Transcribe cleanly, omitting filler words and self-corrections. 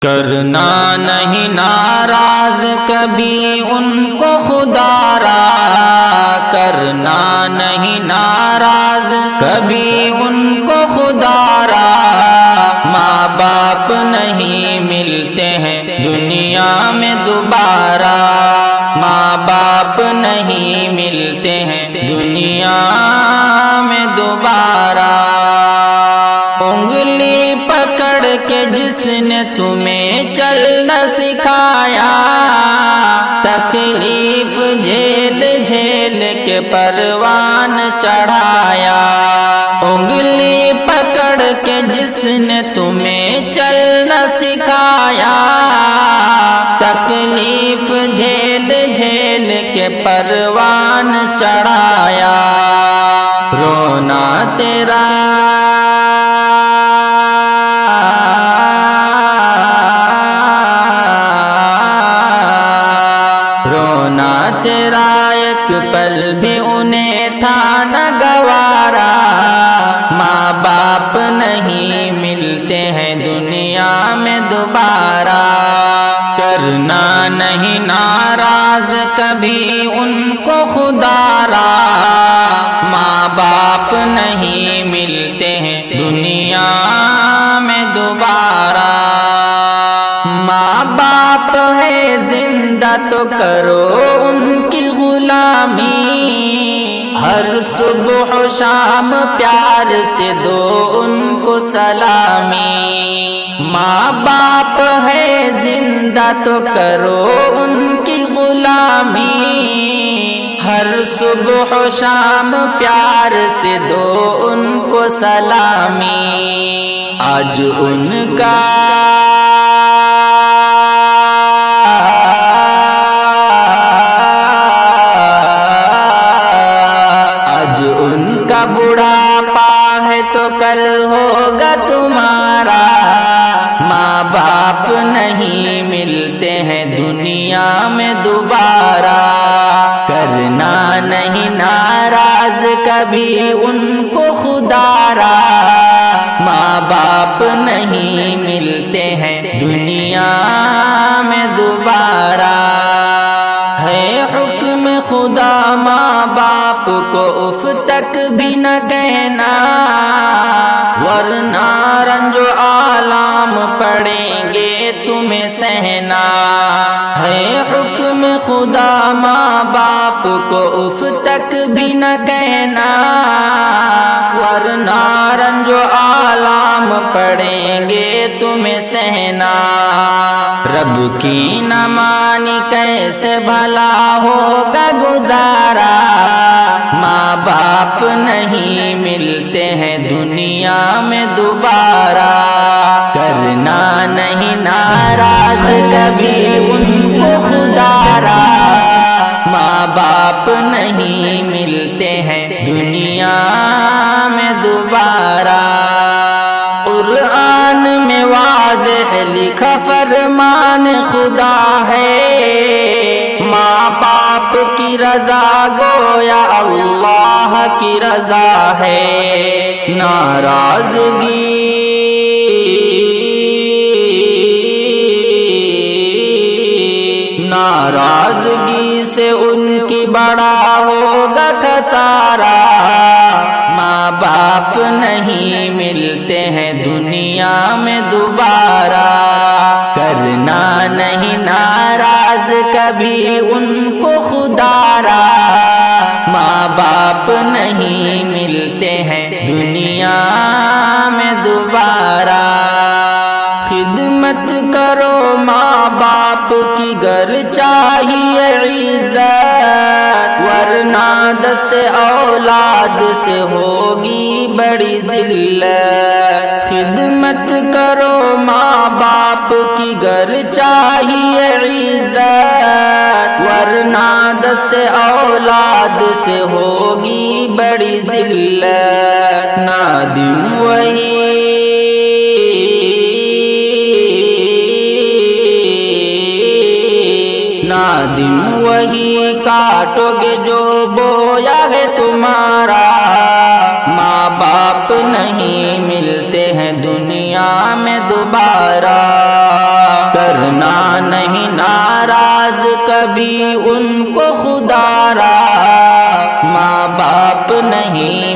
کرنا نہیں ناراض کبھی ان کو خدا را، کرنا نہیں ناراض کبھی ان کو خدا را۔ ماں باپ نہیں ملتے ہیں دنیا میں دوبارہ، ماں باپ نہیں ملتے ہیں دنیا میں دوبارہ۔ انگلی پکڑ کے جس نے تمہیں چلنا سکھایا، تکلیف جھیل جھیل کے پروان چڑھایا۔ انگلی پکڑ کے جس نے تمہیں چلنا سکھایا، تکلیف جھیل جھیل کے پروان چڑھایا۔ رونا تیرا تیرا ایک پل بھی انہیں تھا نہ گوارا۔ ماں باپ نہیں ملتے ہیں دنیا میں دوبارہ، کرنا نہیں ناراض کبھی ان کو خدا را۔ ماں باپ نہیں ملتے ہیں دنیا میں دوبارہ۔ ماں باپ ہے زندہ تو کرو ان کی غلامی، ہر صبح و شام پیار سے دو ان کو سلامی۔ ماں باپ ہے زندہ تو کرو ان کی غلامی، ہر صبح و شام پیار سے دو ان کو سلامی۔ آج ان کا بڑھاپا ہے تو کل ہوگا تمہارا۔ ماں باپ نہیں ملتے ہیں دنیا میں دوبارہ، کرنا نہیں ناراض کبھی ان کو خدا را۔ ماں باپ نہیں ملتے ہیں دنیا میں دوبارہ۔ ہے حکم خدا ماں باپ کو اف تک بھی نہ کہنا، ورنہ رنج و آلام پڑیں گے تمہیں سہنا۔ ہے حکم خدا ماں باپ کو اف تک بھی نہ کہنا، ورنہ رنج و آلام پڑیں گے تمہیں سہنا۔ رب کی نہ مانی کیسے بھلا ہوگا گزارا، ماں باپ نہیں ملتے ہیں دنیا میں دوبارہ، کرنا نہیں ناراض کبھی ان کو خدا را۔ ماں باپ نہیں ملتے ہیں دنیا میں دوبارہ۔ قرآن میں واضح لکھا فرمان خدا ہے، ماں باپ کی رضا گویا اللہ کی رضا ہے۔ ناراضگی سے ان کی بڑا ہوگا خسارہ۔ ماں باپ نہیں ملتے ہیں دنیا میں دوبارہ، کرنا نہیں ناراض کبھی ان کو خدا را۔ ماں باپ نہیں ملتے ہیں دنیا میں دوبارہ۔ خدمت کرو ماں باپ کی گر چاہیے عزت، ورنہ دست اولاد سے ہوگی بڑی ذلت۔ خدمت کرو ماں باپ کی گر چاہیے عزت، ورنہ دست اولاد سے ہوگی بڑی ذلت۔ نادم وہی کاٹو گے جو بویا ہے تمہارا۔ ماں باپ نہیں ملتے ہیں دنیا میں دوبارہ۔ کبھی ان کو خدا را ماں باپ نہیں